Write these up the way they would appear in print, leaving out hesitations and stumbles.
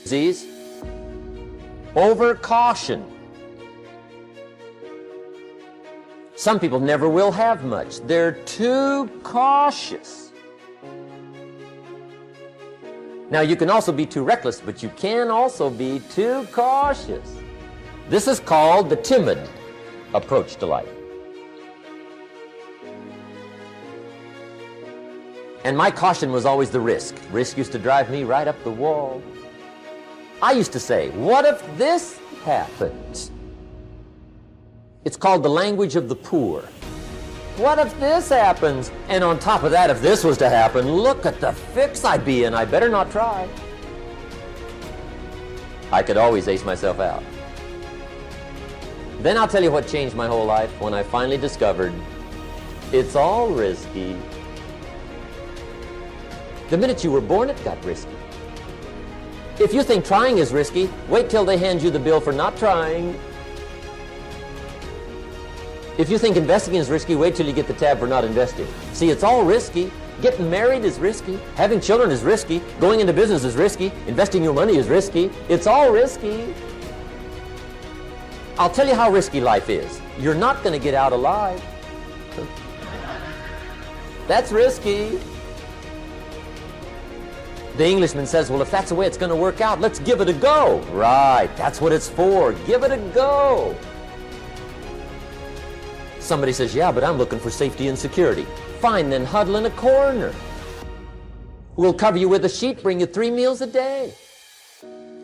Disease. Over caution. Some people never will have much. They're too cautious. Now, you can also be too reckless, but you can also be too cautious. This is called the timid approach to life. And my caution was always the risk. Risk used to drive me right up the wall. I used to say, what if this happens? It's called the language of the poor. What if this happens? And on top of that, if this was to happen, look at the fix I'd be in. I better not try. I could always ace myself out. Then I'll tell you what changed my whole life when I finally discovered it's all risky. The minute you were born, it got risky. If you think trying is risky, wait till they hand you the bill for not trying. If you think investing is risky, wait till you get the tab for not investing. See, it's all risky. Getting married is risky. Having children is risky. Going into business is risky. Investing your money is risky. It's all risky. I'll tell you how risky life is. You're not going to get out alive. That's risky. The Englishman says, well, if that's the way it's going to work out, let's give it a go. Right, that's what it's for. Give it a go. Somebody says, yeah, but I'm looking for safety and security. Fine, then huddle in a corner. We'll cover you with a sheet, bring you 3 meals a day.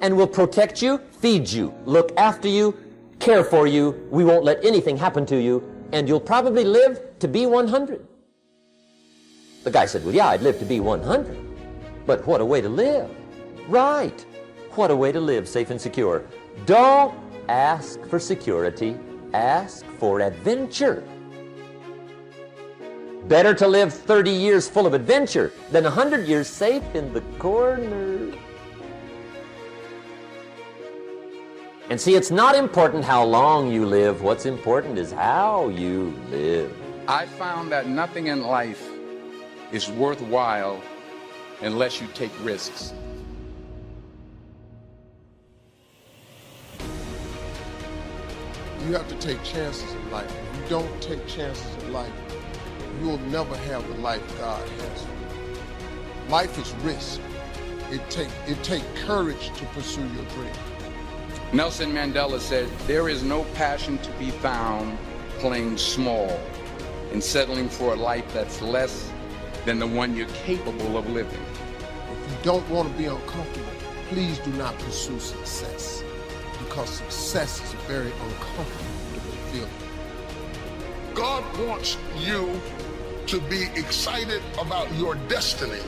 And we'll protect you, feed you, look after you, care for you. We won't let anything happen to you, and you'll probably live to be 100. The guy said, well, yeah, I'd live to be 100. But what a way to live. Right. What a way to live, safe and secure. Don't ask for security. Ask for adventure. Better to live 30 years full of adventure than 100 years safe in the corner. And see, it's not important how long you live. What's important is how you live. I found that nothing in life is worthwhile unless you take risks. You have to take chances in life. If you don't take chances in life, you will never have the life God has for you. Life is risk. It takes courage to pursue your dream. Nelson Mandela said, there is no passion to be found playing small and settling for a life that's less than the one you're capable of living. If you don't want to be uncomfortable, please do not pursue success, because success is a very uncomfortable feeling. God wants you to be excited about your destiny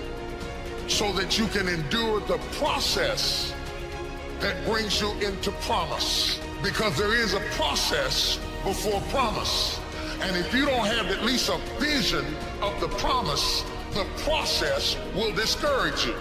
so that you can endure the process that brings you into promise, because there is a process before promise. And if you don't have at least a vision of the promise, the process will discourage you.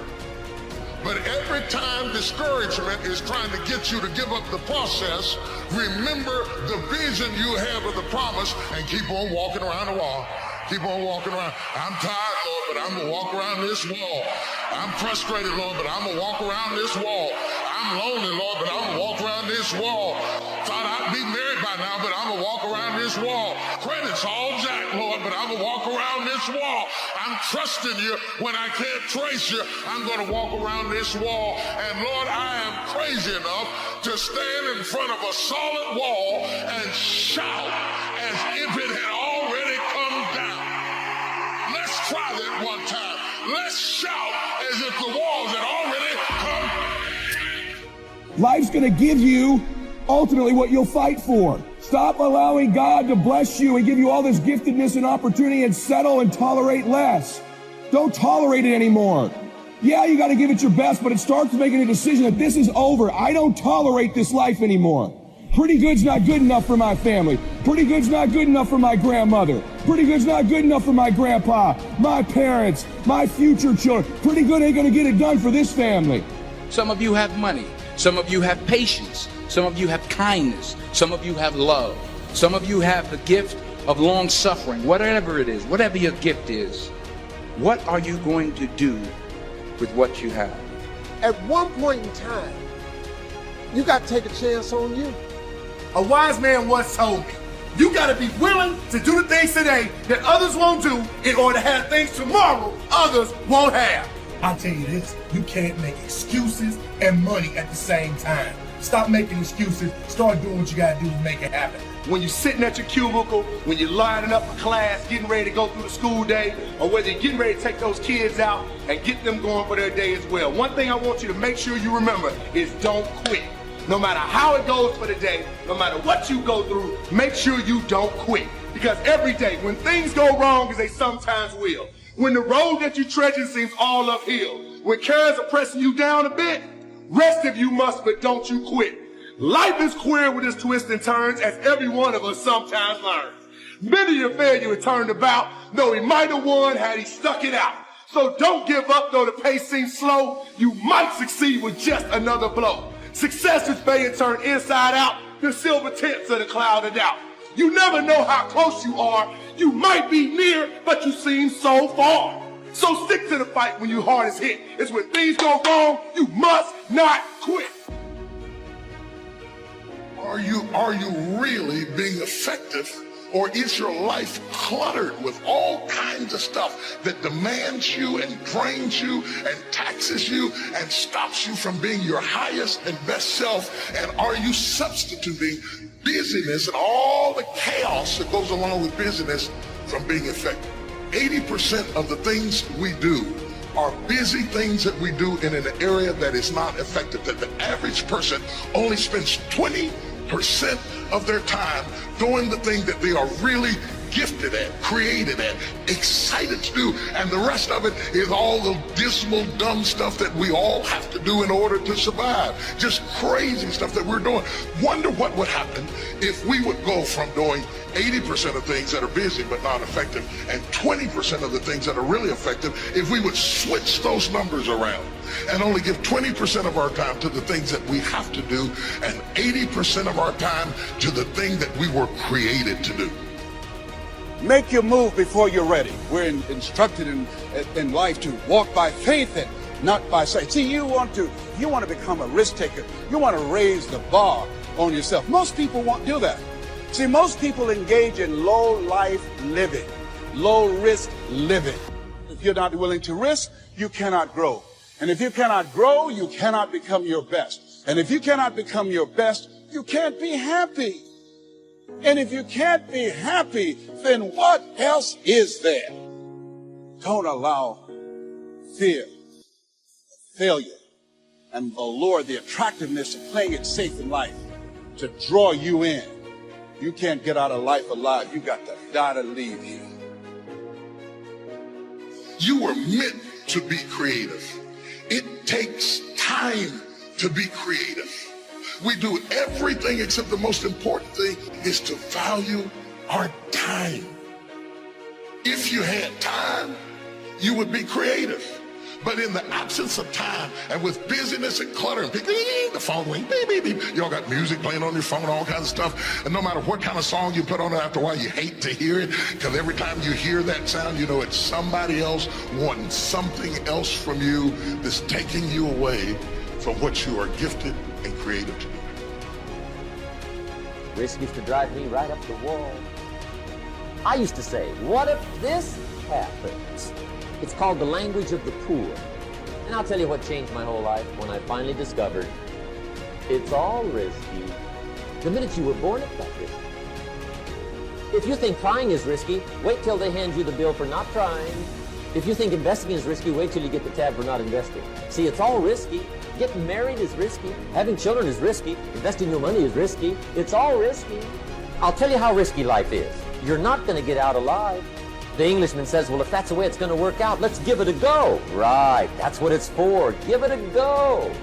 But every time discouragement is trying to get you to give up the process, remember the vision you have of the promise and keep on walking around the wall. Keep on walking around. I'm tired, Lord, but I'm going to walk around this wall. I'm frustrated, Lord, but I'm going to walk around this wall. I'm lonely, Lord, but I'm going to walk around this wall. Thought I'd be married by now, but I'm going to walk around this wall. Credit's all jacked, Lord, but I'm going to walk around this wall. I'm trusting you when I can't trace you. I'm going to walk around this wall. And Lord, I am crazy enough to stand in front of a solid wall and shout as if it had already come down. Let's try that one time. Let's shout as if the walls had already come down. Life's going to give you ultimately what you'll fight for. Stop allowing God to bless you and give you all this giftedness and opportunity and settle and tolerate less. Don't tolerate it anymore. Yeah, you got to give it your best, but it starts with making a decision that this is over. I don't tolerate this life anymore. Pretty good's not good enough for my family. Pretty good's not good enough for my grandmother. Pretty good's not good enough for my grandpa, my parents, my future children. Pretty good ain't going to get it done for this family. Some of you have money. Some of you have patience. Some of you have kindness. Some of you have love. Some of you have the gift of long suffering. Whatever it is, whatever your gift is, what are you going to do with what you have? At one point in time, you got to take a chance on you. A wise man once told me, you got to be willing to do the things today that others won't do in order to have things tomorrow others won't have. I'll tell you this, you can't make excuses and money at the same time. Stop making excuses, start doing what you got to do to make it happen. When you're sitting at your cubicle, when you're lining up for class, getting ready to go through the school day, or whether you're getting ready to take those kids out and get them going for their day as well. One thing I want you to make sure you remember is don't quit. No matter how it goes for the day, no matter what you go through, make sure you don't quit. Because every day, when things go wrong, as they sometimes will, when the road that you treasure seems all uphill, when cares are pressing you down a bit, rest if you must, but don't you quit. Life is queer with its twists and turns, as every one of us sometimes learns. Many a failure would turn about, though he might have won had he stuck it out. So don't give up, though the pace seems slow. You might succeed with just another blow. Success is being turned inside out, the silver tips of the cloud of doubt. You never know how close you are. You might be near, but you seem so far. So stick to the fight when your heart is hit. It's when things go wrong, you must not quit. Are you really being effective, or is your life cluttered with all kinds of stuff that demands you and drains you and taxes you and stops you from being your highest and best self? And are you substituting busyness and all the chaos that goes along with busyness from being effective? 80% of the things we do are busy things that we do in an area that is not effective, that the average person only spends 20% of their time doing the thing that they are really gifted at, created at, excited to do, and the rest of it is all the dismal, dumb stuff that we all have to do in order to survive. Just crazy stuff that we're doing. Wonder what would happen if we would go from doing 80% of things that are busy but not effective, and 20% of the things that are really effective, if we would switch those numbers around and only give 20% of our time to the things that we have to do and 80% of our time to the thing that we were created to do. Make your move before you're ready. We're instructed in life to walk by faith and not by sight. See, you want to become a risk taker. You want to raise the bar on yourself. Most people won't do that. See, most people engage in low life living, low risk living. If you're not willing to risk, you cannot grow. And if you cannot grow, you cannot become your best. And if you cannot become your best, you can't be happy. And if you can't be happy, then what else is there? Don't allow fear, failure, and the allure, the attractiveness of playing it safe in life to draw you in. You can't get out of life alive. You got to die to leave here. You were meant to be creative. It takes time to be creative. We do everything except the most important thing is to value our time. If you had time, you would be creative. But in the absence of time and with busyness and clutter and the phone ring, beep, beep, beep. Y'all got music playing on your phone, all kinds of stuff. And no matter what kind of song you put on it, after a while you hate to hear it, because every time you hear that sound, you know it's somebody else wanting something else from you that's taking you away from what you are gifted and created to do. Risk used to drive me right up the wall. I used to say, what if this happens? It's called the language of the poor. And I'll tell you what changed my whole life when I finally discovered it's all risky. The minute you were born, it got risky. If you think trying is risky, wait till they hand you the bill for not trying. If you think investing is risky, wait till you get the tab for not investing. See, it's all risky. Getting married is risky. Having children is risky. Investing your money is risky. It's all risky. I'll tell you how risky life is. You're not going to get out alive. The Englishman says, well, if that's the way it's going to work out, let's give it a go. Right, that's what it's for. Give it a go.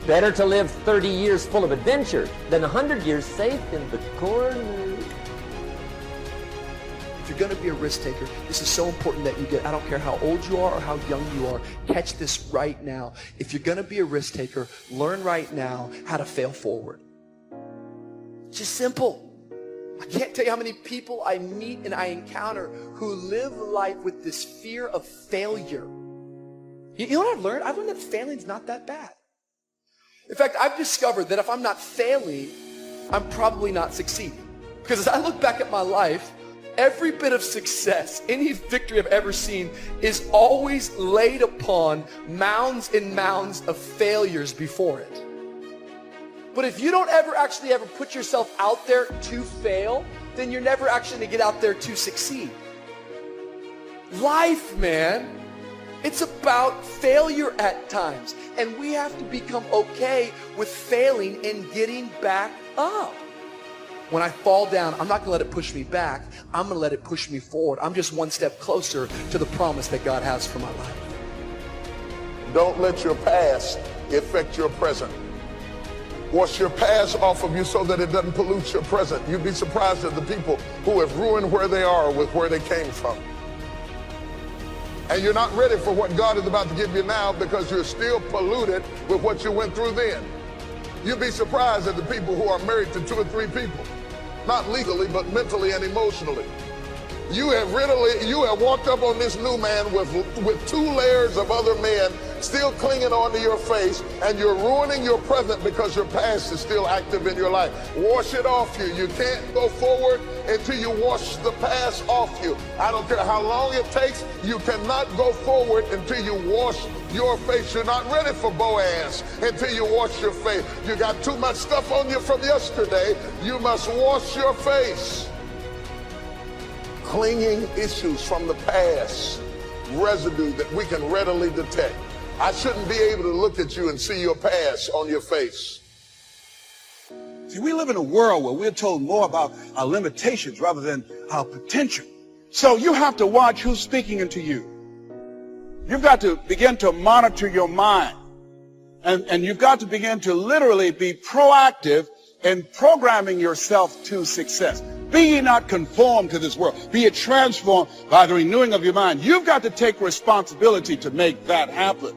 Better to live 30 years full of adventure than 100 years safe in the corner. If you're going to be a risk taker, this is so important that you get, I don't care how old you are or how young you are, catch this right now. If you're going to be a risk taker, learn right now how to fail forward. It's just simple. I can't tell you how many people I meet and I encounter who live life with this fear of failure. You know what I've learned? I've learned that failing's not that bad. In fact, I've discovered that if I'm not failing, I'm probably not succeeding. Because as I look back at my life, every bit of success, any victory I've ever seen is always laid upon mounds and mounds of failures before it. But if you don't ever put yourself out there to fail, then you're never actually going to get out there to succeed. Life, man, it's about failure at times. And we have to become okay with failing and getting back up. When I fall down, I'm not going to let it push me back. I'm going to let it push me forward. I'm just one step closer to the promise that God has for my life. Don't let your past affect your present. Wash your past off of you so that it doesn't pollute your present. You'd be surprised at the people who have ruined where they are with where they came from. And you're not ready for what God is about to give you now because you're still polluted with what you went through then. You'd be surprised at the people who are married to 2 or 3 people, not legally, but mentally and emotionally. You have walked up on this new man with 2 layers of other men still clinging onto your face, and you're ruining your present because your past is still active in your life. Wash it off you. You can't go forward until you wash the past off you. I don't care how long it takes, you cannot go forward until you wash your face. You're not ready for Boaz until you wash your face. You got too much stuff on you from yesterday. You must wash your face. Clinging issues from the past, residue that we can readily detect. I shouldn't be able to look at you and see your past on your face. See, we live in a world where we're told more about our limitations rather than our potential. So you have to watch who's speaking into you. You've got to begin to monitor your mind. And you've got to begin to literally be proactive in programming yourself to success. Be ye not conformed to this world. Be ye transformed by the renewing of your mind. You've got to take responsibility to make that happen.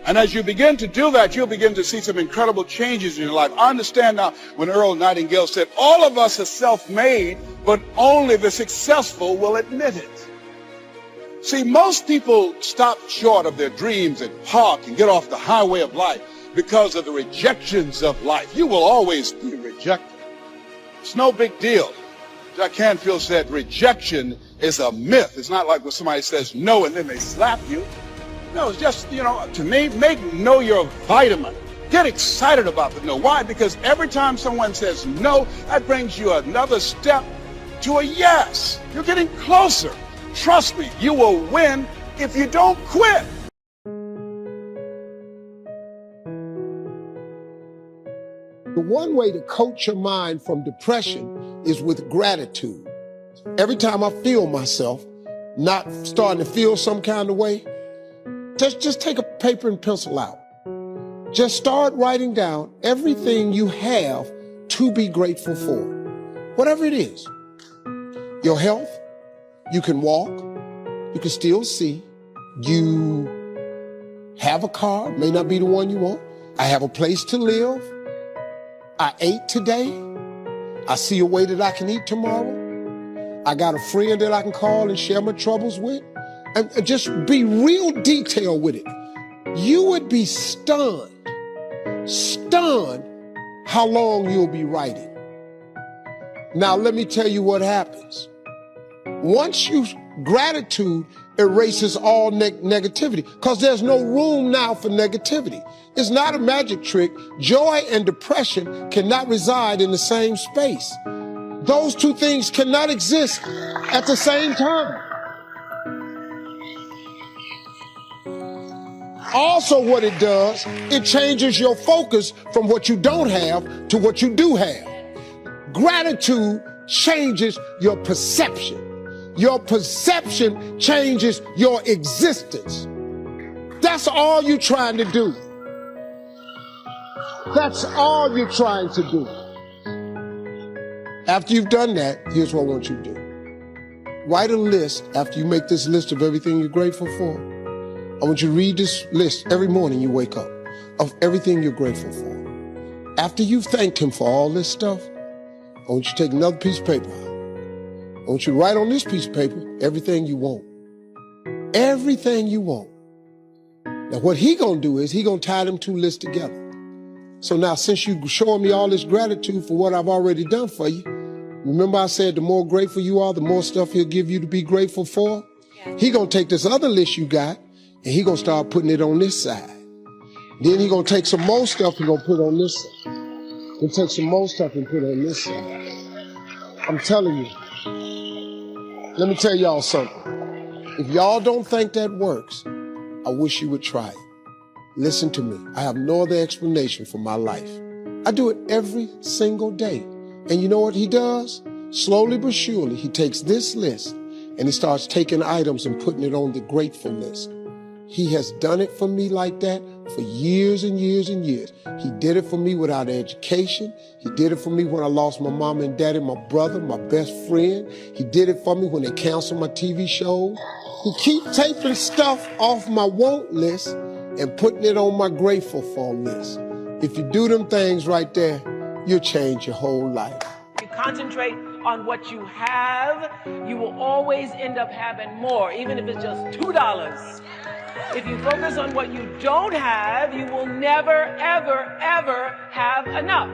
And as you begin to do that, you'll begin to see some incredible changes in your life. I understand now when Earl Nightingale said, all of us are self-made, but only the successful will admit it. See, most people stop short of their dreams and park and get off the highway of life because of the rejections of life. You will always be rejected. It's no big deal. Jack Canfield said rejection is a myth. It's not like when somebody says no and then they slap you. No, it's just, to me, make no your vitamin. Get excited about the no. Why? Because every time someone says no, that brings you another step to a yes. You're getting closer. Trust me, you will win if you don't quit. The one way to coach your mind from depression is with gratitude. Every time I feel myself not starting to feel some kind of way, just take a paper and pencil out. Just start writing down everything you have to be grateful for. Whatever it is. Your health, you can walk, you can still see, you have a car, may not be the one you want. I have a place to live. I ate today. I see a way that I can eat tomorrow. I got a friend that I can call and share my troubles with. And just be real detailed with it. You would be stunned how long you'll be writing. Now, let me tell you what happens. Once gratitude erases all negativity, because there's no room now for negativity. It's not a magic trick. Joy and depression cannot reside in the same space. Those 2 things cannot exist at the same time. Also, what it does, it changes your focus from what you don't have to what you do have. Gratitude changes your perception. Your perception changes your existence. That's all you're trying to do. That's all you're trying to do. After you've done that, here's what I want you to do. Write a list after you make this list of everything you're grateful for. I want you to read this list every morning you wake up of everything you're grateful for. After you've thanked him for all this stuff, I want you to take another piece of paper out. I want you to write on this piece of paper everything you want. Everything you want. Now what he gonna do is he gonna tie them 2 lists together. So now, since you showing me all this gratitude for what I've already done for you, remember I said the more grateful you are, the more stuff he'll give you to be grateful for? He gonna take this other list you got, and he gonna start putting it on this side. Then he gonna take some more stuff and gonna put on this side. He'll take some more stuff and put it on this side. I'm telling you. Let me tell y'all something. If y'all don't think that works, I wish you would try it. Listen to me. I have no other explanation for my life. I do it every single day. And you know what he does? Slowly but surely, he takes this list and he starts taking items and putting it on the grateful list. He has done it for me like that for years and years and years. He did it for me without education. He did it for me when I lost my mom and daddy, my brother, my best friend. He did it for me when they canceled my TV shows. He keeps taking stuff off my want list and putting it on my grateful for list. If you do them things right there, you'll change your whole life. You concentrate on what you have, you will always end up having more, even if it's just $2. If you focus on what you don't have, you will never, ever, ever have enough.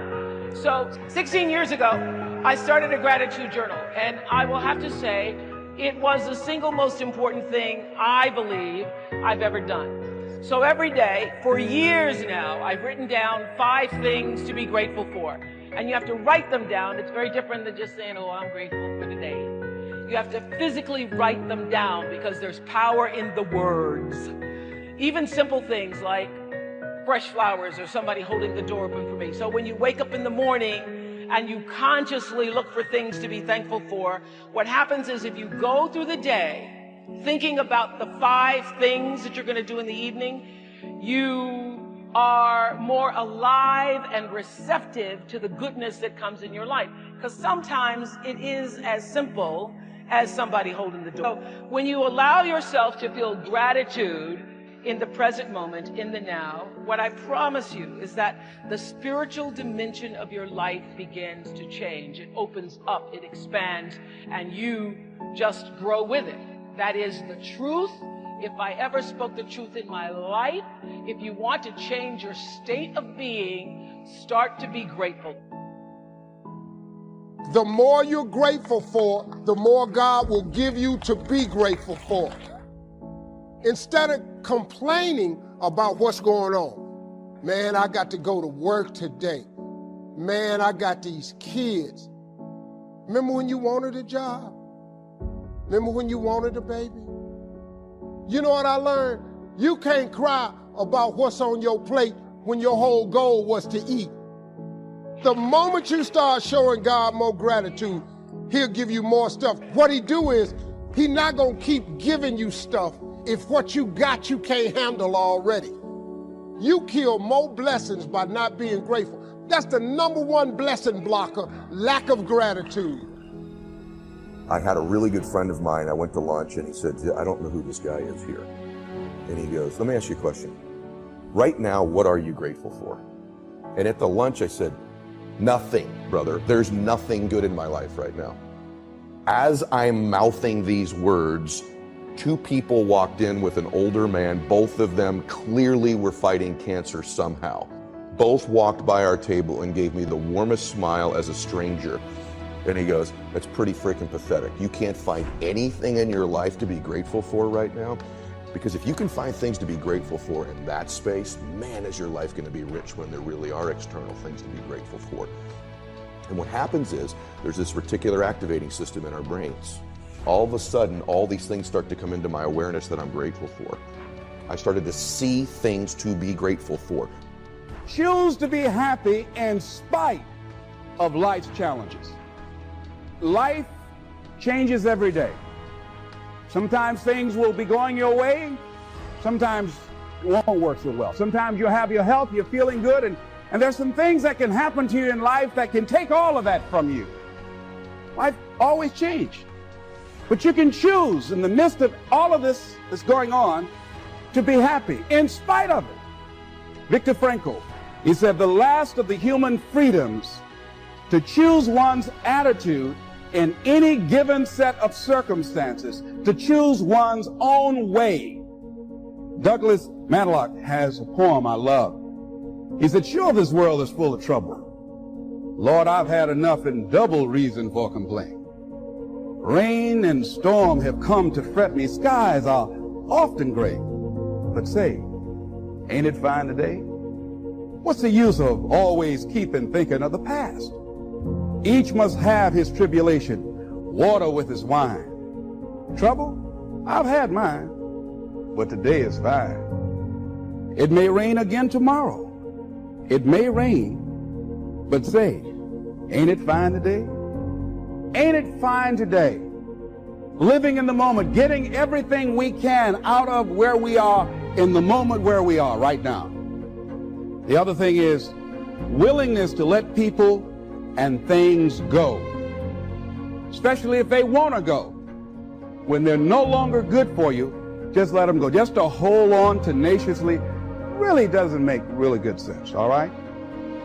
So 16 years ago, I started a gratitude journal, and I will have to say, it was the single most important thing I believe I've ever done. So every day, for years now, I've written down 5 things to be grateful for. And you have to write them down. It's very different than just saying, oh, I'm grateful for today. You have to physically write them down because there's power in the words. Even simple things like fresh flowers or somebody holding the door open for me. So when you wake up in the morning and you consciously look for things to be thankful for, what happens is if you go through the day thinking about the 5 things that you're going to do in the evening, you are more alive and receptive to the goodness that comes in your life. Because sometimes it is as simple as somebody holding the door. So when you allow yourself to feel gratitude in the present moment, in the now, what I promise you is that the spiritual dimension of your life begins to change. It opens up, it expands, and you just grow with it. That is the truth. If I ever spoke the truth in my life, if you want to change your state of being, start to be grateful. The more you're grateful for, the more God will give you to be grateful for. Instead of complaining about what's going on, man, I got to go to work today. Man, I got these kids. Remember when you wanted a job? Remember when you wanted a baby? You know what I learned? You can't cry about what's on your plate when your whole goal was to eat. The moment you start showing God more gratitude, he'll give you more stuff. What he do is, he's not gonna keep giving you stuff if what you got you can't handle already. You kill more blessings by not being grateful. That's the #1 blessing blocker, lack of gratitude. I had a really good friend of mine. I went to lunch and he said, I don't know who this guy is here. And he goes, let me ask you a question. Right now, what are you grateful for? And at the lunch I said, nothing, brother. There's nothing good in my life right now. As I'm mouthing these words, 2 people walked in with an older man. Both of them clearly were fighting cancer somehow. Both walked by our table and gave me the warmest smile as a stranger. And he goes, that's pretty freaking pathetic. You can't find anything in your life to be grateful for right now? Because if you can find things to be grateful for in that space, man, is your life going to be rich when there really are external things to be grateful for. And what happens is there's this reticular activating system in our brains. All of a sudden, all these things start to come into my awareness that I'm grateful for. I started to see things to be grateful for. Choose to be happy in spite of life's challenges. Life changes every day. Sometimes things will be going your way. Sometimes it won't work so well. Sometimes you'll have your health, you're feeling good, and there's some things that can happen to you in life that can take all of that from you. Life always changes. But you can choose in the midst of all of this that's going on to be happy in spite of it. Viktor Frankl, he said the last of the human freedoms to choose one's attitude in any given set of circumstances, to choose one's own way. Douglas Matlock has a poem I love. He said, sure, this world is full of trouble. Lord, I've had enough and double reason for complaint. Rain and storm have come to fret me. Skies are often gray. But say, ain't it fine today? What's the use of always keeping thinking of the past? Each must have his tribulation, water with his wine. Trouble? I've had mine, but today is fine. It may rain again tomorrow. It may rain, but say, ain't it fine today? Ain't it fine today? Living in the moment, getting everything we can out of where we are in the moment where we are right now. The other thing is willingness to let people and things go, especially if they want to go. When they're no longer good for you, just let them go. Just to hold on tenaciously really doesn't make really good sense, all right?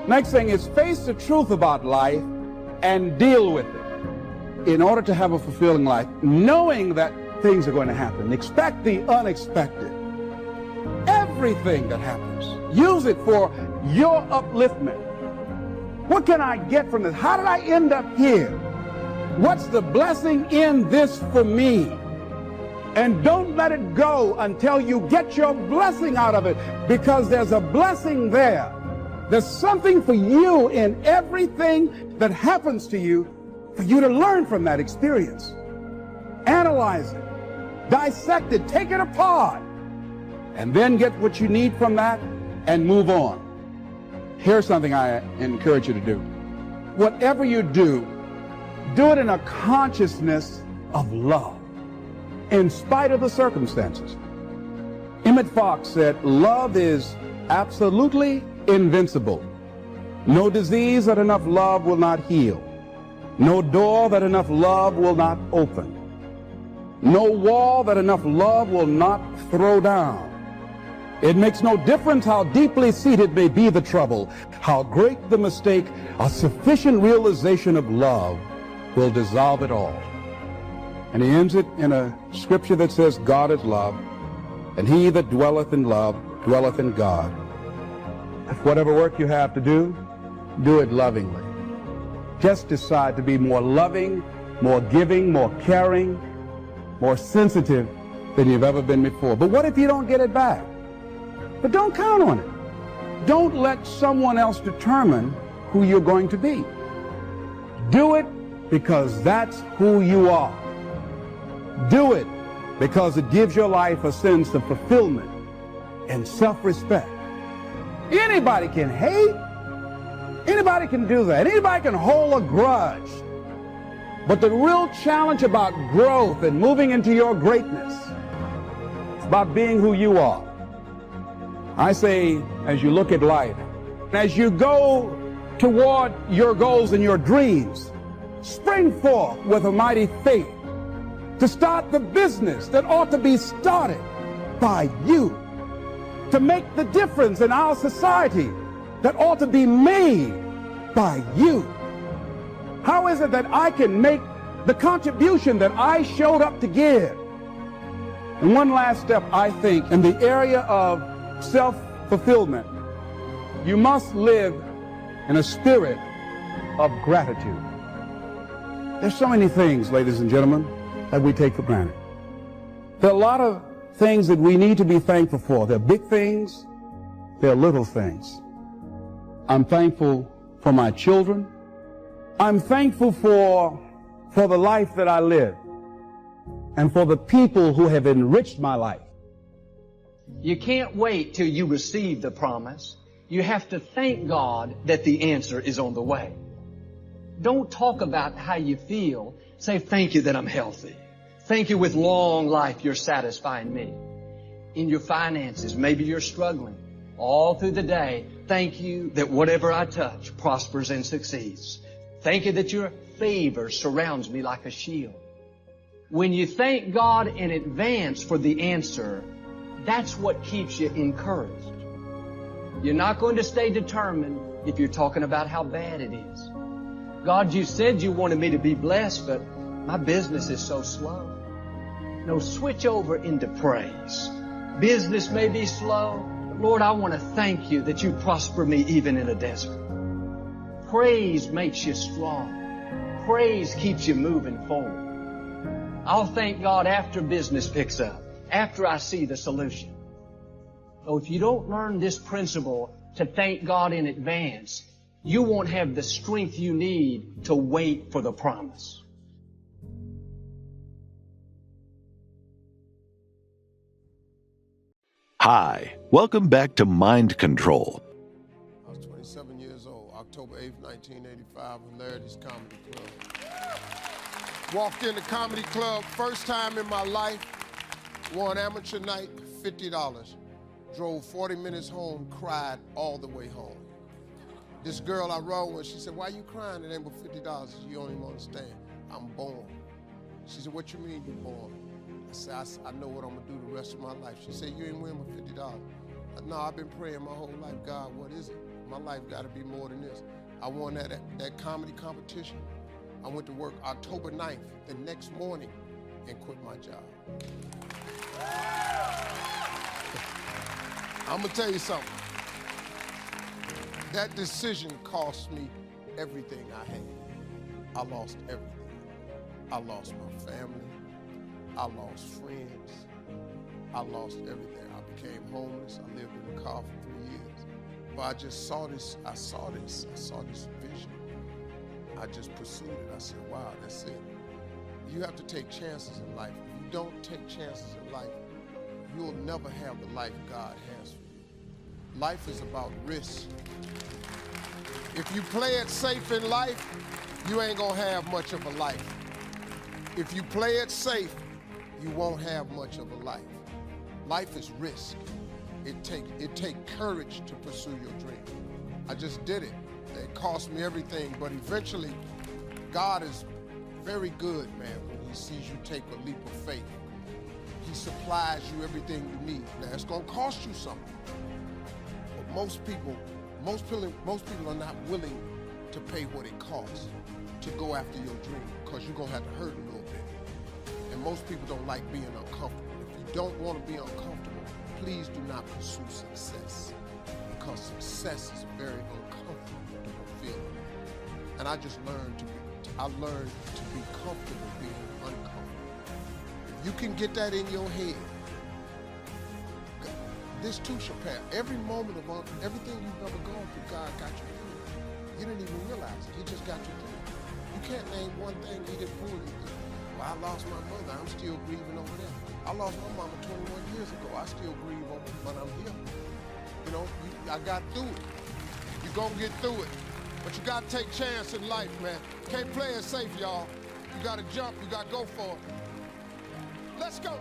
Next thing is face the truth about life and deal with it in order to have a fulfilling life, knowing that things are going to happen. Expect the unexpected. Everything that happens, use it for your upliftment. What can I get from this? How did I end up here? What's the blessing in this for me? And don't let it go until you get your blessing out of it, because there's a blessing there. There's something for you in everything that happens to you for you to learn from that experience. Analyze it, dissect it, take it apart, and then get what you need from that and move on. Here's something I encourage you to do. Whatever you do, do it in a consciousness of love, in spite of the circumstances. Emmett Fox said, love is absolutely invincible. No disease that enough love will not heal. No door that enough love will not open. No wall that enough love will not throw down. It makes no difference how deeply seated may be the trouble, how great the mistake, a sufficient realization of love will dissolve it all. And he ends it in a scripture that says, God is love, and he that dwelleth in love dwelleth in God. If whatever work you have to do it lovingly. Just decide to be more loving, more giving, more caring, more sensitive than you've ever been before. But what if you don't get it back? But don't count on it. Don't let someone else determine who you're going to be. Do it because that's who you are. Do it because it gives your life a sense of fulfillment and self-respect. Anybody can hate. Anybody can do that. Anybody can hold a grudge. But the real challenge about growth and moving into your greatness is about being who you are. I say, as you look at life, as you go toward your goals and your dreams, spring forth with a mighty faith to start the business that ought to be started by you, to make the difference in our society that ought to be made by you. How is it that I can make the contribution that I showed up to give? And one last step, I think, in the area of self-fulfillment, you must live in a spirit of gratitude. There's so many things, ladies and gentlemen, that we take for granted. There are a lot of things that we need to be thankful for. There are big things, there are little things. I'm thankful for my children. I'm thankful for the life that I live and for the people who have enriched my life. You can't wait till you receive the promise. You have to thank God that the answer is on the way. Don't talk about how you feel. Say, thank you that I'm healthy. Thank you with long life you're satisfying me. In your finances, maybe you're struggling. All through the day, thank you that whatever I touch prospers and succeeds. Thank you that your favor surrounds me like a shield. When you thank God in advance for the answer, that's what keeps you encouraged. You're not going to stay determined if you're talking about how bad it is. God, you said you wanted me to be blessed, but my business is so slow. No, switch over into praise. Business may be slow, Lord, I want to thank you that you prosper me even in a desert. Praise makes you strong. Praise keeps you moving forward. I'll thank God after business picks up, after I see the solution. So if you don't learn this principle to thank God in advance, you won't have the strength you need to wait for the promise. Hi, welcome back to Mind Control. I was 27 years old, October 8th, 1985, in Larity's Comedy Club. Walked in the comedy club, first time in my life, won amateur night, $50. Drove 40 minutes home, cried all the way home. This girl I rode with, she said, "Why you crying? It ain't but $50. You don't even understand. I'm born." She said, "What you mean you born?" I said, I know what I'm gonna do the rest of my life. She said, "You ain't winning but $50. I said, "No, I've been praying my whole life, God, what is it? My life gotta be more than this." I won that comedy competition. I went to work October 9th, the next morning, and quit my job. I'm gonna tell you something. That decision cost me everything I had. I lost everything. I lost my family. I lost friends. I lost everything. I became homeless. I lived in a car for 3 years. But I just saw this, I saw this vision. I just pursued it. I said, wow, that's it. You have to take chances in life. If you don't take chances in life, you'll never have the life God has for you. Life is about risk. If you play it safe in life, you ain't gonna have much of a life. If you play it safe, you won't have much of a life. Life is risk. It take courage to pursue your dream. I just did it. It cost me everything, but eventually, God is very good, man, when he sees you take a leap of faith. He supplies you everything you need. Now, it's gonna cost you something. But most people are not willing to pay what it costs to go after your dream, because you're gonna have to hurt a little bit. And most people don't like being uncomfortable. If you don't want to be uncomfortable, please do not pursue success, because success is a very uncomfortable feeling. And I just learned to be comfortable being uncomfortable. If you can get that in your head, this too shall pass. Every moment of everything you've ever gone through, God got you through. You didn't even realize it. He just got you through. You can't name one thing he didn't pull you through. Well, I lost my mother. I'm still grieving over that. I lost my mama 21 years ago. I still grieve over it, but I'm here. You know, I got through it. You're gonna get through it. But you gotta take chance in life, man. Can't play it safe, y'all. You gotta jump, you gotta go for it. Let's go.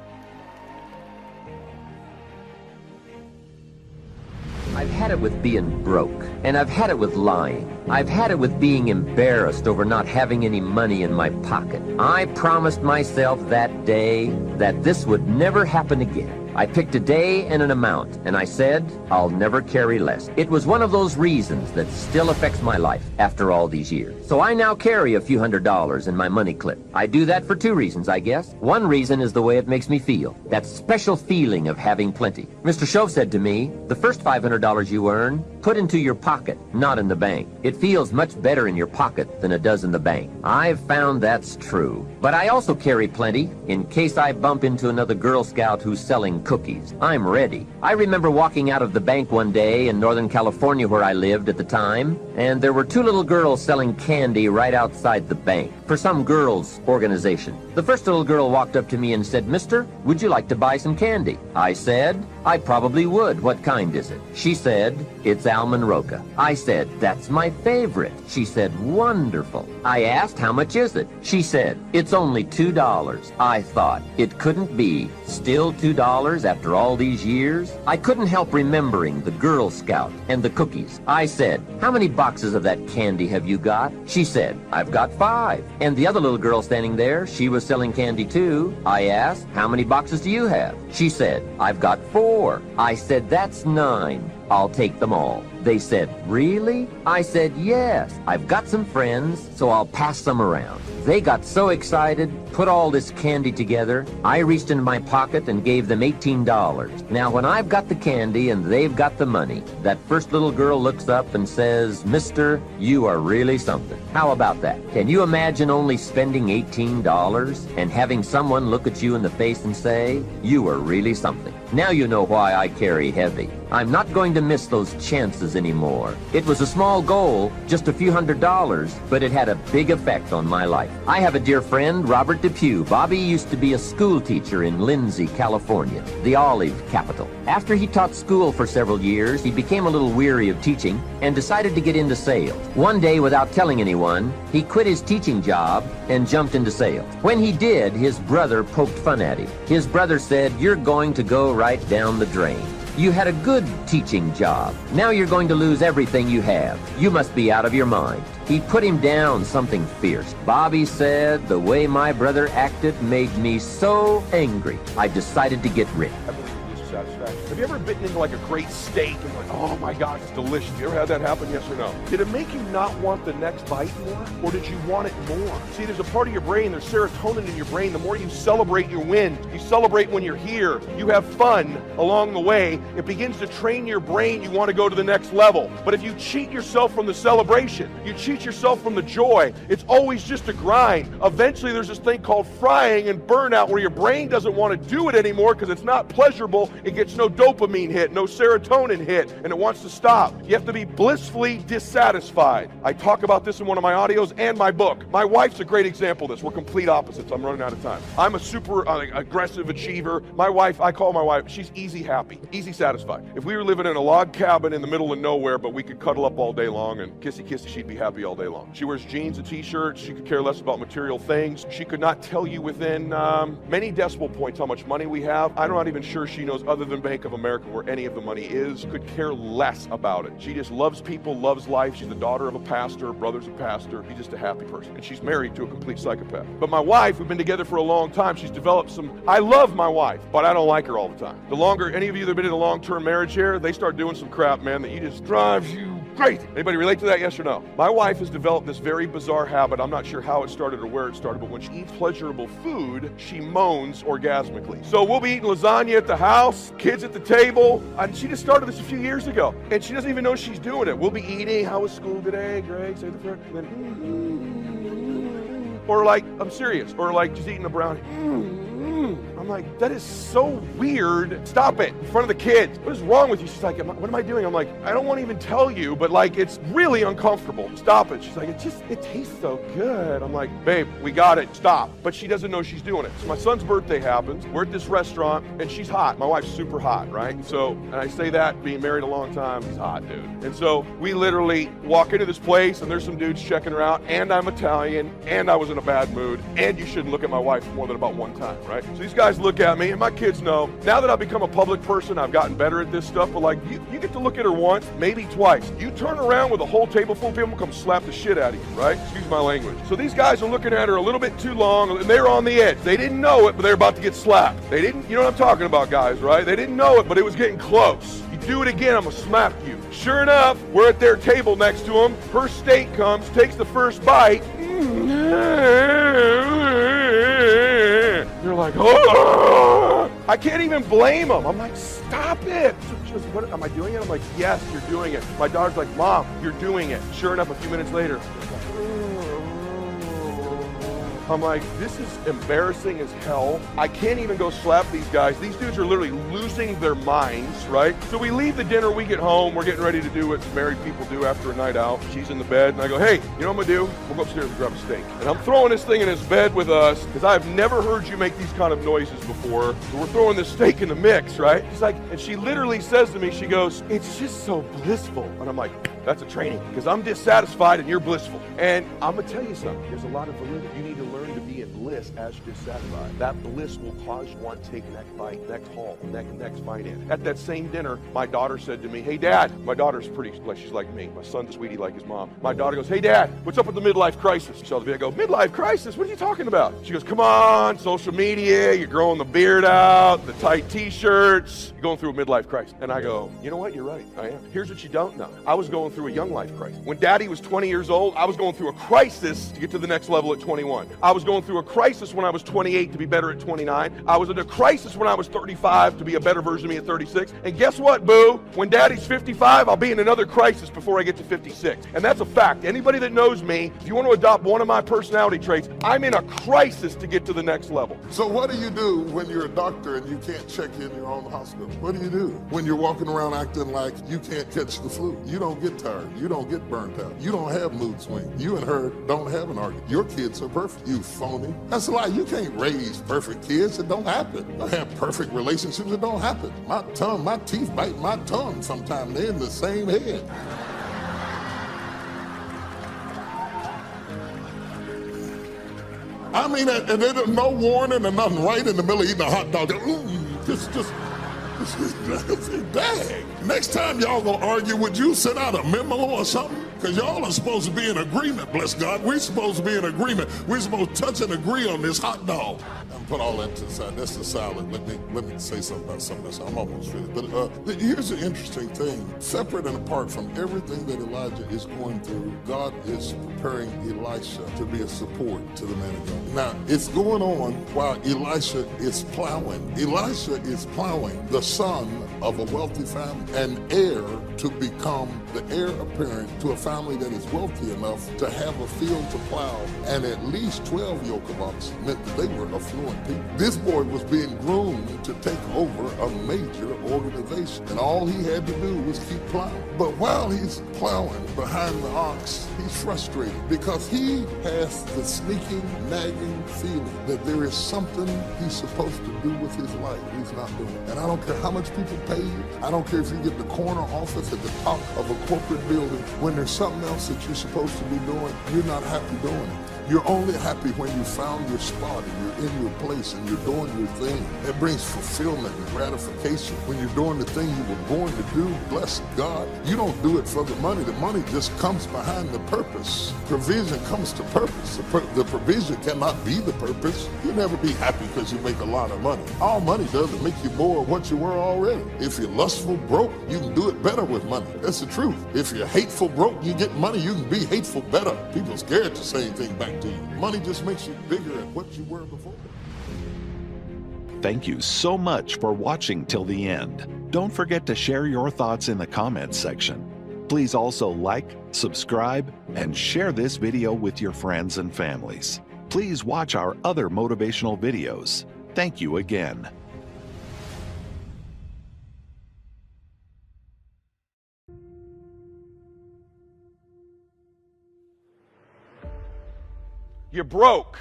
I've had it with being broke, and I've had it with lying. I've had it with being embarrassed over not having any money in my pocket. I promised myself that day that this would never happen again. I picked a day and an amount, and I said, I'll never carry less. It was one of those reasons that still affects my life after all these years. So I now carry a few $100s in my money clip. I do that for two reasons, I guess. One reason is the way it makes me feel. That special feeling of having plenty. Mr. Shove said to me, the first $500 you earn, put into your pocket, not in the bank. It feels much better in your pocket than it does in the bank. I've found that's true. But I also carry plenty in case I bump into another Girl Scout who's selling cookies. I'm ready. I remember walking out of the bank one day in Northern California where I lived at the time, and there were two little girls selling candy right outside the bank for some girls' organization. The first little girl walked up to me and said, "Mister, would you like to buy some candy?" I said, "I probably would. What kind is it?" She said, "It's almond roca." I said, "That's my favorite." She said, "Wonderful." I asked, "How much is it?" She said, "It's only $2. I thought, it couldn't be. Still $2 after all these years? I couldn't help remembering the Girl Scout and the cookies. I said, "How many boxes of that candy have you got?" She said, "I've got 5. And the other little girl standing there, she was selling candy too. I asked, "How many boxes do you have?" She said, "I've got 4. I said, "That's 9. I'll take them all." They said, "Really?" I said, "Yes. I've got some friends, so I'll pass them around." They got so excited, put all this candy together, I reached into my pocket and gave them $18. Now, when I've got the candy and they've got the money, that first little girl looks up and says, "Mister, you are really something." How about that? Can you imagine only spending $18 and having someone look at you in the face and say, "You are really something"? Now you know why I carry heavy. I'm not going to miss those chances anymore. It was a small goal, just a few $100s, but it had a big effect on my life. I have a dear friend, Robert Depew. Bobby used to be a school teacher in Lindsay, California, the olive capital. After he taught school for several years, he became a little weary of teaching and decided to get into sales. One day, without telling anyone, he quit his teaching job and jumped into sales. When he did, his brother poked fun at him. His brother said, "You're going to go right down the drain. You had a good teaching job. Now you're going to lose everything you have. You must be out of your mind." He put him down something fierce. Bobby said, "The way my brother acted made me so angry, I decided to get rid." Satisfaction. Have you ever bitten into like a great steak and like, oh my God, it's delicious? You ever had that happen? Yes or no? Did it make you not want the next bite more? Or did you want it more? See, there's a part of your brain, there's serotonin in your brain. The more you celebrate your wins, you celebrate when you're here, you have fun along the way, it begins to train your brain. You want to go to the next level. But if you cheat yourself from the celebration, you cheat yourself from the joy, it's always just a grind. Eventually there's this thing called frying and burnout where your brain doesn't want to do it anymore because it's not pleasurable. It gets no dopamine hit, no serotonin hit, and it wants to stop. You have to be blissfully dissatisfied. I talk about this in one of my audios and my book. My wife's a great example of this. We're complete opposites. I'm running out of time. I'm a super aggressive achiever. My wife, I call my wife, she's easy happy, easy satisfied. If we were living in a log cabin in the middle of nowhere, but we could cuddle up all day long and kissy kissy, she'd be happy all day long. She wears jeans and t-shirts. She could care less about material things. She could not tell you within many decimal points how much money we have. I'm not even sure she knows, other than Bank of America, where any of the money is. Could care less about it. She just loves people, loves life. She's the daughter of a pastor, her brother's a pastor. She's just a happy person. And she's married to a complete psychopath. But my wife, we've been together for a long time. She's developed some, I love my wife, but I don't like her all the time. The longer, any of you that have been in a long-term marriage here, they start doing some crap, man, that you just drives you crazy. Anybody relate to that, yes or no? My wife has developed this very bizarre habit. I'm not sure how it started or where it started, but when she eats pleasurable food, she moans orgasmically. So we'll be eating lasagna at the house, kids at the table, and she just started this a few years ago, and she doesn't even know she's doing it. We'll be eating, how was school today, Greg, say the prayer, and then, or like, I'm serious, or like just eating a brownie. I'm like, that is so weird. Stop it, in front of the kids. What is wrong with you? She's like, what am I doing? I'm like, I don't want to even tell you, but like, it's really uncomfortable. Stop it. She's like, it tastes so good. I'm like, babe, we got it, stop. But she doesn't know she's doing it. So my son's birthday happens. We're at this restaurant, and she's hot. My wife's super hot, right? So, and I say that, being married a long time, he's hot, dude. And so we literally walk into this place, and there's some dudes checking her out, and I'm Italian, and I was in a bad mood, and you shouldn't look at my wife more than about one time, right? So these guys look at me, and my kids know. Now that I've become a public person, I've gotten better at this stuff, but like, you get to look at her once, maybe twice. You turn around with a whole table full of people, come slap the shit out of you, right? Excuse my language. So these guys are looking at her a little bit too long, and they're on the edge. They didn't know it, but they're about to get slapped. They didn't, you know what I'm talking about, guys, right? They didn't know it, but it was getting close. You do it again, I'm gonna slap you. Sure enough, we're at their table next to them. Her steak comes, takes the first bite. You're like, oh! I can't even blame them. I'm like, stop it. Just, what, am I doing it? I'm like, yes, you're doing it. My daughter's like, Mom, you're doing it. Sure enough, a few minutes later, I'm like, this is embarrassing as hell. I can't even go slap these guys. These dudes are literally losing their minds, right? So we leave the dinner, we get home, we're getting ready to do what married people do after a night out. She's in the bed, and I go, hey, you know what I'm gonna do? We'll go upstairs and grab a steak. And I'm throwing this thing in his bed with us, because I've never heard you make these kind of noises before. So we're throwing this steak in the mix, right? She's like, and she literally says to me, she goes, it's just so blissful. And I'm like, that's a training, because I'm dissatisfied and you're blissful. And I'm gonna tell you something, there's a lot of validity. You need to learn to be in bliss as you're dissatisfied. That bliss will cause you want to take next bite, next haul, next finance. At that same dinner, my daughter said to me, hey Dad, my daughter's pretty, like she's like me. My son's a sweetie like his mom. My daughter goes, hey Dad, what's up with the midlife crisis? She saw the video, I go, midlife crisis? What are you talking about? She goes, come on, social media, you're growing the beard out, the tight t-shirts, you're going through a midlife crisis. And I go, you know what, you're right, I am. Here's what you don't know. I was going through a young life crisis. When Daddy was 20 years old, I was going through a crisis to get to the next level at 21. I was going through a crisis when I was 28 to be better at 29. I was in a crisis when I was 35 to be a better version of me at 36. And guess what, boo? When daddy's 55, I'll be in another crisis before I get to 56. And that's a fact. Anybody that knows me, if you want to adopt one of my personality traits, I'm in a crisis to get to the next level. So what do you do when you're a doctor and you can't check in your own hospital? What do you do when you're walking around acting like you can't catch the flu? You don't get tired. You don't get burnt out. You don't have mood swings. You and her don't have an argument. Your kids are perfect. You phony. That's a lie. You can't raise perfect kids. It don't happen. You don't have perfect relationships. It don't happen. My teeth bite my tongue sometimes. They're in the same head. I mean, and there's no warning and nothing right in the middle of eating a hot dog. Just dang. Next time y'all gonna argue, would you send out a memo or something? Because y'all are supposed to be in agreement, bless God. We're supposed to be in agreement. We're supposed to touch and agree on this hot dog. And put all that to the side. That's the salad. Let me say something about something else. I'm almost finished. But here's the interesting thing. Separate and apart from everything that Elijah is going through, God is preparing Elisha to be a support to the man of God. Now, it's going on while Elisha is plowing. Elisha is plowing, the son of a wealthy family, an heir to become the heir apparent to a family that is wealthy enough to have a field to plow, and at least 12 yoke of oxen meant that they were affluent people. This boy was being groomed to take over a major organization, and all he had to do was keep plowing. But while he's plowing behind the ox, he's frustrated because he has the sneaking, nagging feeling that there is something he's supposed to do with his life he's not doing. And I don't care how much people pay you. I don't care if you get the corner office at the top of a corporate building. When there's something else that you're supposed to be doing, you're not happy doing it. You're only happy when you found your spot and you're in your place and you're doing your thing. That brings fulfillment and gratification. When you're doing the thing you were born to do, bless God, you don't do it for the money. The money just comes behind the purpose. Provision comes to purpose. The provision cannot be the purpose. You'll never be happy because you make a lot of money. All money does is make you more of what you were already. If you're lustful broke, you can do it better with money. That's the truth. If you're hateful broke, you get money, you can be hateful better. People are scared to say anything back to you. Money just makes you bigger at what you were before. Thank you so much for watching till the end. Don't forget to share your thoughts in the comments section. Please also like, subscribe, and share this video with your friends and families. Please watch our other motivational videos. Thank you again. You're broke.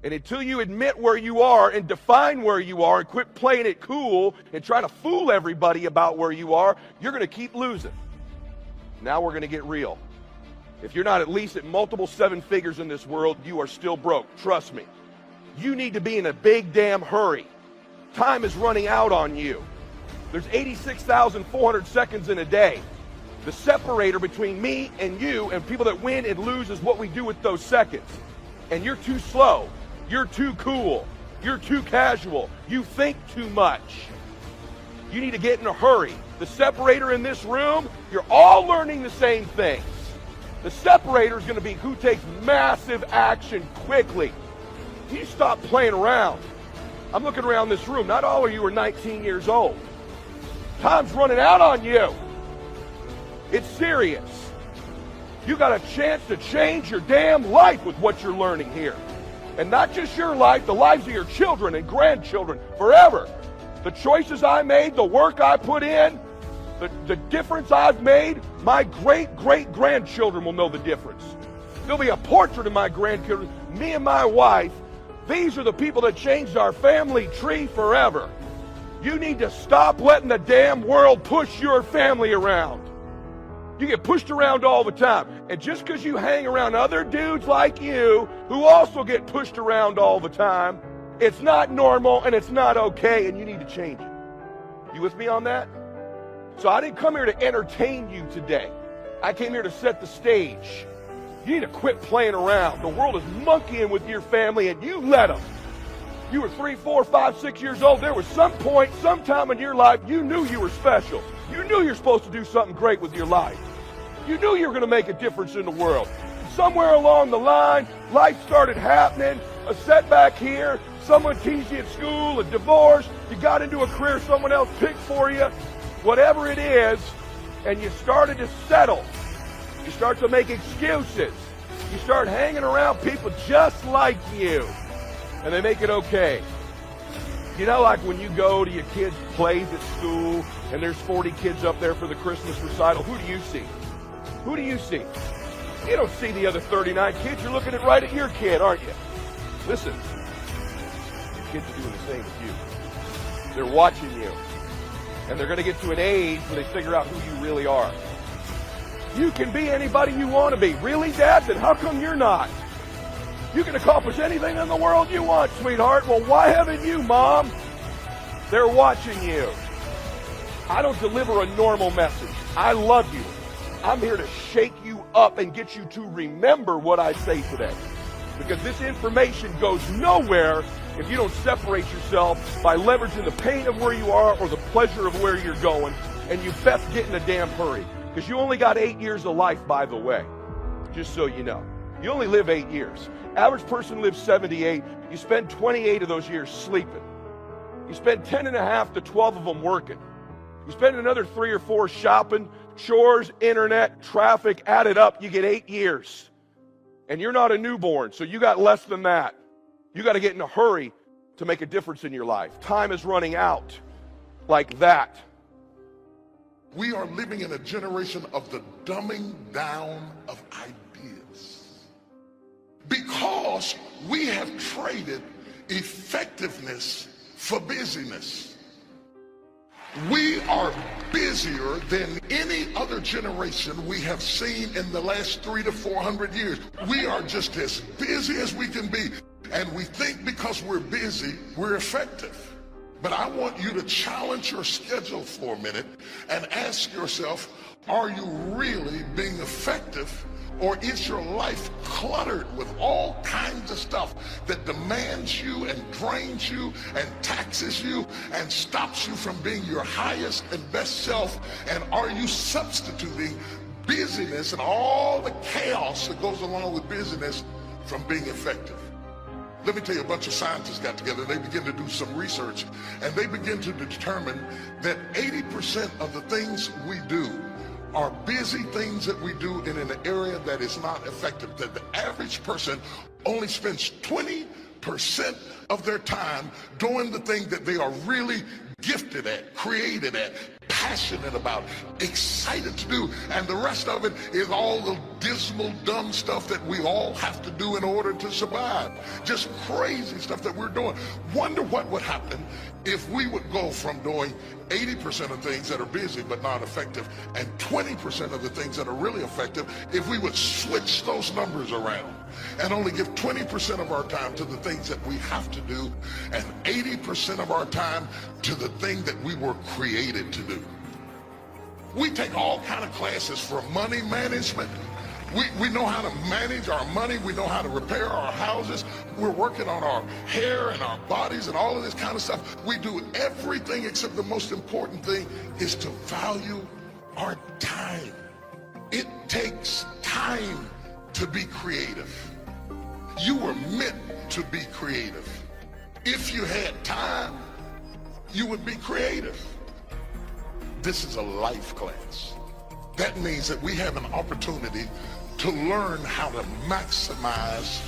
And until you admit where you are and define where you are and quit playing it cool and try to fool everybody about where you are, you're going to keep losing. Now we're going to get real. If you're not at least at multiple seven figures in this world, you are still broke. Trust me. You need to be in a big damn hurry. Time is running out on you. There's 86,400 seconds in a day. The separator between me and you and people that win and lose is what we do with those seconds. And you're too slow. You're too cool. You're too casual. You think too much. You need to get in a hurry. The separator in this room, you're all learning the same things. The separator is going to be who takes massive action quickly. You stop playing around. I'm looking around this room. Not all of you are 19 years old. Time's running out on you. It's serious. You got a chance to change your damn life with what you're learning here. And not just your life, the lives of your children and grandchildren forever. The choices I made, the work I put in, the difference I've made, my great-great-grandchildren will know the difference. There'll be a portrait of my grandchildren, me and my wife. These are the people that changed our family tree forever. You need to stop letting the damn world push your family around. You get pushed around all the time. And just because you hang around other dudes like you who also get pushed around all the time, it's not normal and it's not okay, and you need to change it. You with me on that? So I didn't come here to entertain you today. I came here to set the stage. You need to quit playing around. The world is monkeying with your family, and you let them. You were 3, 4, 5, 6 years old. There was some point, sometime in your life, you knew you were special. You knew you were supposed to do something great with your life. You knew you were going to make a difference in the world. somewhere along the line, life started happening, a setback here, someone teased you at school, a divorce, you got into a career someone else picked for you, whatever it is, and you started to settle. You start to make excuses. You start hanging around people just like you, and they make it okay. You know, like when you go to your kids' plays at school, and there's 40 kids up there for the Christmas recital, who do you see? Who do you see? You don't see the other 39 kids. You're looking right at your kid, aren't you? Listen, your kids are doing the same as you. They're watching you. And they're going to get to an age where they figure out who you really are. You can be anybody you want to be. Really, Dad? Then how come you're not? You can accomplish anything in the world you want, sweetheart. Well, why haven't you, Mom? They're watching you. I don't deliver a normal message. I love you. I'm here to shake you up and get you to remember what I say today. Because this information goes nowhere if you don't separate yourself by leveraging the pain of where you are or the pleasure of where you're going, and you best get in a damn hurry. Because you only got 8 years of life, by the way, just so you know. You only live 8 years. Average person lives 78. You spend 28 of those years sleeping. You spend 10 and a half to 12 of them working. You spend another 3 or 4 shopping, chores, internet, traffic, added up, you get 8 years. And you're not a newborn, so you got less than that. You got to get in a hurry to make a difference in your life. Time is running out like that. We are living in a generation of the dumbing down of ideas because we have traded effectiveness for busyness. We are busier than any other generation we have seen in the last 300 to 400 years. We are just as busy as we can be, and we think because we're busy, we're effective. But I want you to challenge your schedule for a minute and ask yourself, are you really being effective, or is your life cluttered with all kinds of stuff that demands you and drains you and taxes you and stops you from being your highest and best self? And are you substituting busyness and all the chaos that goes along with busyness from being effective? Let me tell you, a bunch of scientists got together, they began to do some research, and they begin to determine that 80% of the things we do are busy things that we do in an area that is not effective. That the average person only spends 20% of their time doing the thing that they are really gifted at, created at, passionate about, excited to do, and the rest of it is all the dismal, dumb stuff that we all have to do in order to survive. Just crazy stuff that we're doing. Wonder what would happen if we would go from doing 80% of things that are busy but not effective and 20% of the things that are really effective if we would switch those numbers around and only give 20% of our time to the things that we have to do and 80% of our time to the thing that we were created to do. We take all kind of classes for money management. We know how to manage our money. We know how to repair our houses. We're working on our hair and our bodies and all of this kind of stuff. We do everything except the most important thing is to value our time. It takes time to be creative. You were meant to be creative. If you had time, you would be creative. This is a life class. That means that we have an opportunity to learn how to maximize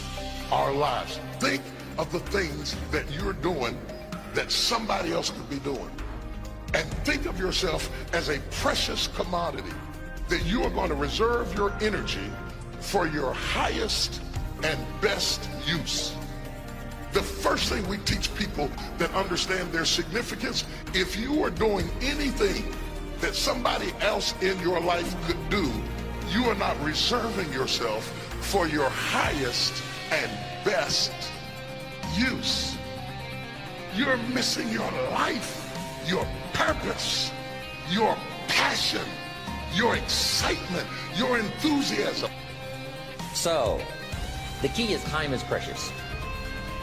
our lives. Think of the things that you're doing that somebody else could be doing. And think of yourself as a precious commodity that you are going to reserve your energy for your highest and best use. The first thing we teach people that understand their significance, if you are doing anything that somebody else in your life could do, you are not reserving yourself for your highest and best use. You're missing your life, your purpose, your passion, your excitement, your enthusiasm. So, the key is time is precious.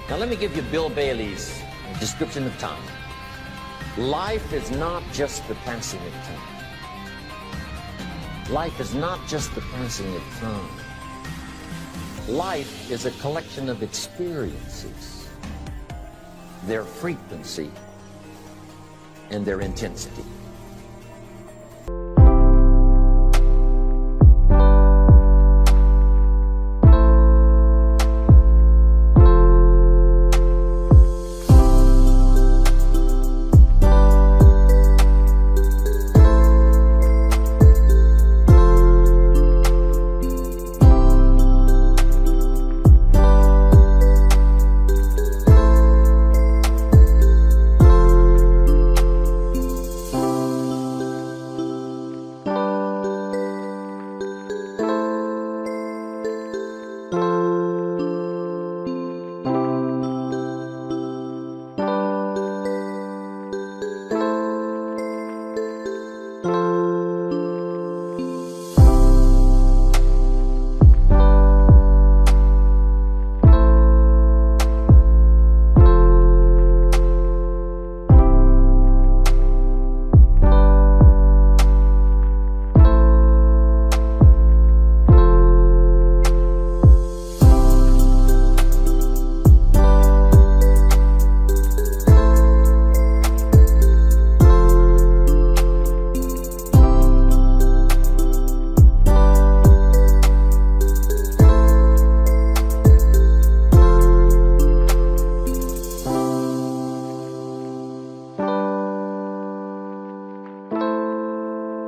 Now let me give you Bill Bailey's description of time. Life is not just the passing of time. Life is not just the passing of time. Life is a collection of experiences, their frequency, and their intensity.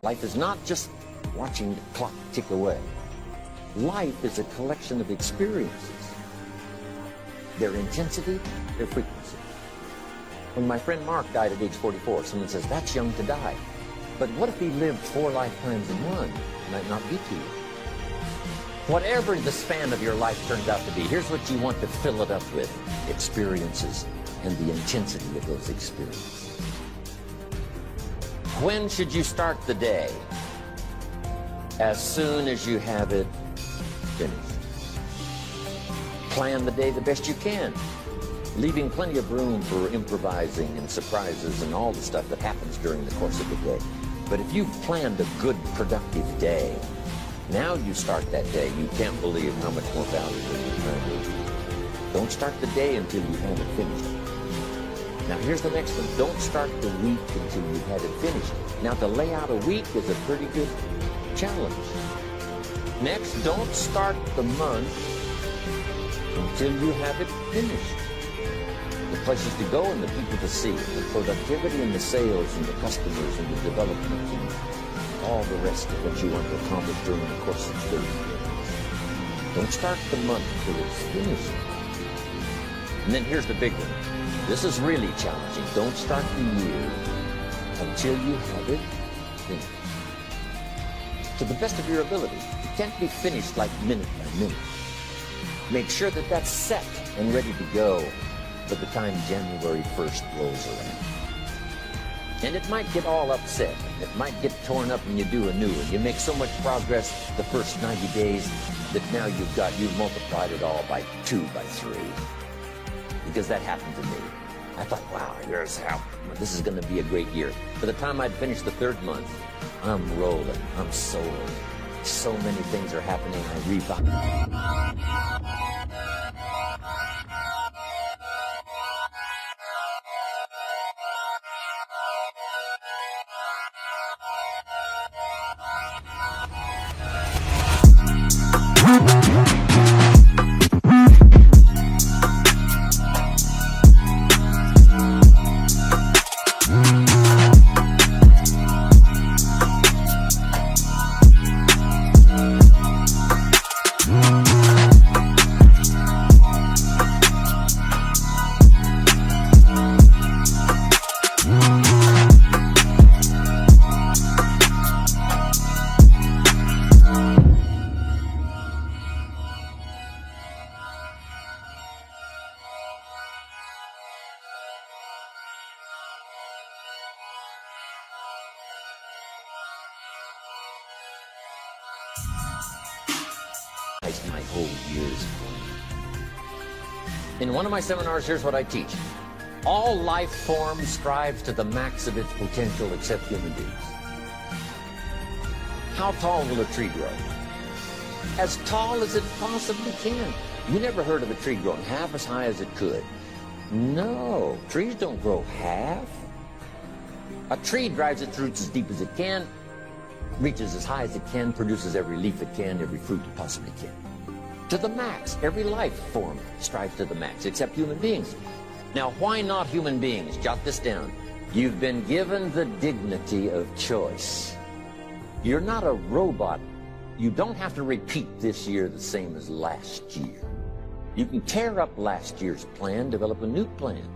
Life is not just watching the clock tick away. Life is a collection of experiences, their intensity, their frequency. When my friend Mark died at age 44, someone says, that's young to die. But what if he lived 4 lifetimes in one? It might not be too young. Whatever the span of your life turns out to be, here's what you want to fill it up with: experiences and the intensity of those experiences. When should you start the day? As soon as you have it finished. Plan the day the best you can, leaving plenty of room for improvising and surprises and all the stuff that happens during the course of the day. But if you've planned a good, productive day, now you start that day, you can't believe how much more valuable your time is. Don't start the day until you have it finished. Now here's the next one. Don't start the week until you have it finished. Now to lay out a week is a pretty good challenge. Next, don't start the month until you have it finished. The places to go and the people to see, the productivity and the sales and the customers and the development and all the rest of what you want to accomplish during the course of 30 days. Don't start the month until it's finished. And then here's the big one. This is really challenging. Don't start the year until you have it finished. To the best of your ability. It can't be finished like minute by minute. Make sure that that's set and ready to go by the time January 1st rolls around. And it might get all upset. It might get torn up when you do a new one. You make so much progress the first 90 days that now you've multiplied it all by 2, by 3. Because that happened to me. I thought, wow, here's how, this is going to be a great year. By the time I'd finished the 3rd month, I'm rolling, I'm soaring. So many things are happening, I rebound. My whole years. In one of my seminars, here's what I teach. All life forms strives to the max of its potential except human beings. How tall will a tree grow? as tall as it possibly can. You never heard of a tree growing half as high as it could. No, trees don't grow half. A tree drives its roots as deep as it can, reaches as high as it can, produces every leaf it can, every fruit it possibly can. To the max. Every life form strives to the max, except human beings. Now, why not human beings? Jot this down. You've been given the dignity of choice. You're not a robot. You don't have to repeat this year the same as last year. You can tear up last year's plan, develop a new plan.